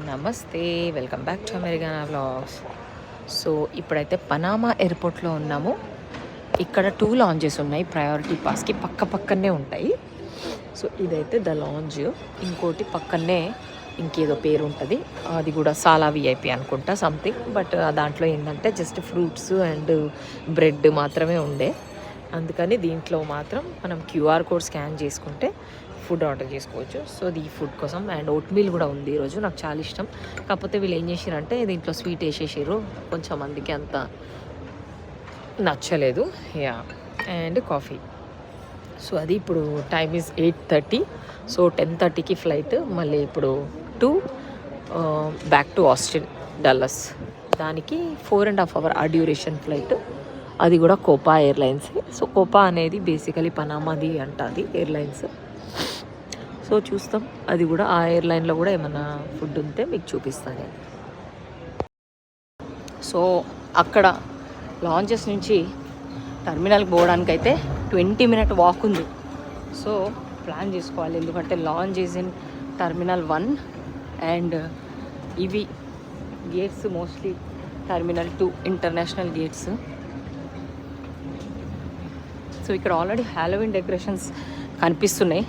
నమస్తే, welcome back to Americana vlogs. So ఇప్పుడైతే Panama ఎయిర్పోర్ట్లో ఉన్నాము. ఇక్కడ 2 లాంజెస్ ఉన్నాయి ప్రయారిటీ పాస్కి, పక్కనే ఉంటాయి. సో ఇదైతే ద లాంజ్, ఇంకోటి పక్కనే ఇంకేదో పేరు ఉంటుంది, అది కూడా సాలా విఐపి అనుకుంటా సంథింగ్. బట్ దాంట్లో ఏంటంటే జస్ట్ ఫ్రూట్స్ అండ్ బ్రెడ్ మాత్రమే ఉండే, అందుకని దీంట్లో మాత్రం మనం క్యూఆర్ కోడ్ స్కాన్ చేసుకుంటే ఫుడ్ ఆర్డర్ చేసుకోవచ్చు. సో ఈ ఫుడ్ కోసం అండ్ ఓట్ మీల్ కూడా ఉంది ఈరోజు, నాకు చాలా ఇష్టం. కాకపోతే వీళ్ళు ఏం చేసారంటే దీంట్లో స్వీట్ వేసేసారు, కొంచెం మందికి అంత నచ్చలేదు. Yeah, and coffee. సో అది ఇప్పుడు టైం ఈజ్ 8:30. సో 10:30కి ఫ్లైట్, మళ్ళీ ఇప్పుడు బ్యాక్ టు ఆస్టిన్ డల్లస్. దానికి 4.5 hour ఆ డ్యూరేషన్ ఫ్లైట్, అది కూడా కోపా ఎయిర్లైన్స్. సో కోపా అనేది బేసికలీ పనామాది అంట అది ఎయిర్లైన్స్. సో చూస్తాం, అది కూడా ఆ ఎయిర్లైన్లో కూడా ఏమైనా ఫుడ్ ఉంటే మీకు చూపిస్తాను. సో అక్కడ లాంచెస్ నుంచి టర్మినల్కి పోవడానికి అయితే 20 minute వాక్ ఉంది. సో ప్లాన్ చేసుకోవాలి, ఎందుకంటే lounge is in terminal 1 and ఇవి gates mostly terminal 2 international gates. So ఇక్కడ ఆల్రెడీ హ్యాలోవిన్ డెకరేషన్స్ కనిపిస్తున్నాయి,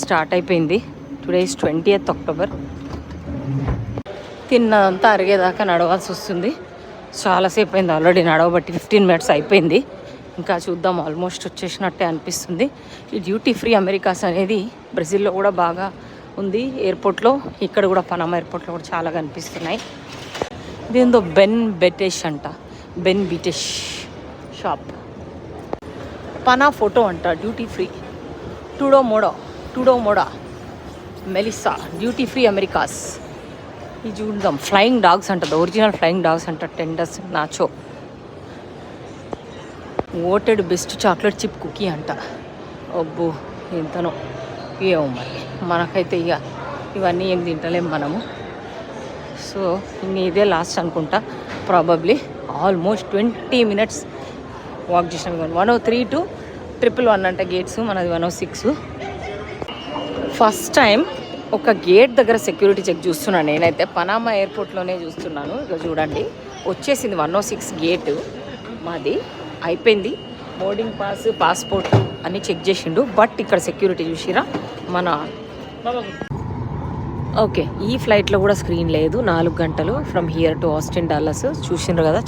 స్టార్ట్ అయిపోయింది. Today is 20th October. తిన్నదంతా అరిగేదాకా నడవాల్సి వస్తుంది. చాలాసేపు అయింది ఆల్రెడీ నడవబట్టి, 15 minutes అయిపోయింది. ఇంకా చూద్దాం, ఆల్మోస్ట్ వచ్చేసినట్టే అనిపిస్తుంది. ఈ డ్యూటీ ఫ్రీ అమెరికాస్ అనేది బ్రెజిల్లో కూడా బాగా ఉంది ఎయిర్పోర్ట్లో, ఇక్కడ కూడా పనామా ఎయిర్పోర్ట్లో కూడా చాలా కనిపిస్తున్నాయి. దీంతో బెన్ బెటెష్ అంట, Ben Betesh shop. Pana photo అంట, duty free. Tudo Moda Melissa duty free Americas. ఇది చూద్దాం, ఫ్లయింగ్ డాగ్స్ అంట, ఒరిజినల్ ఫ్లయింగ్ డాగ్స్ అంట. Tenders nacho, voted best chocolate chip cookie అంట. అబ్బో ఎంతనో ఏమో, మరి మనకైతే ఇక ఇవన్నీ ఏం తింటలేం మనము. సో ఇంక ఇదే లాస్ట్ అనుకుంటా ప్రాబబ్లీ. ఆల్మోస్ట్ 20 minutes వాక్ చేసినాం. 103 to 111 అంట గేట్స్, మనది 106. ఫస్ట్ టైం ఒక గేట్ దగ్గర సెక్యూరిటీ చెక్ చూస్తున్నాను నేనైతే, పనామా ఎయిర్పోర్ట్లోనే చూస్తున్నాను. ఇక చూడండి, వచ్చేసింది 106 గేటు మాది, అయిపోయింది. బోర్డింగ్ పాస్, పాస్పోర్ట్ అన్నీ చెక్ చేసిండు. బట్ ఇక్కడ సెక్యూరిటీ చూసిరా మన. ఓకే, ఈ ఫ్లైట్లో కూడా స్క్రీన్ లేదు. 4 గంటలు from here to Austin Dallas. చూసిండ్రు కదా,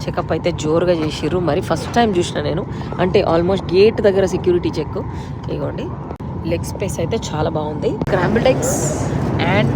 చెకప్ అయితే జోరుగా చేసిర్రు. మరి ఫస్ట్ టైం చూసిన నేను, అంటే ఆల్మోస్ట్ గేట్ దగ్గర సెక్యూరిటీ చెక్. ఇగోండి, లెగ్ స్పేస్ అయితే చాలా బాగుంది. Scrambled eggs and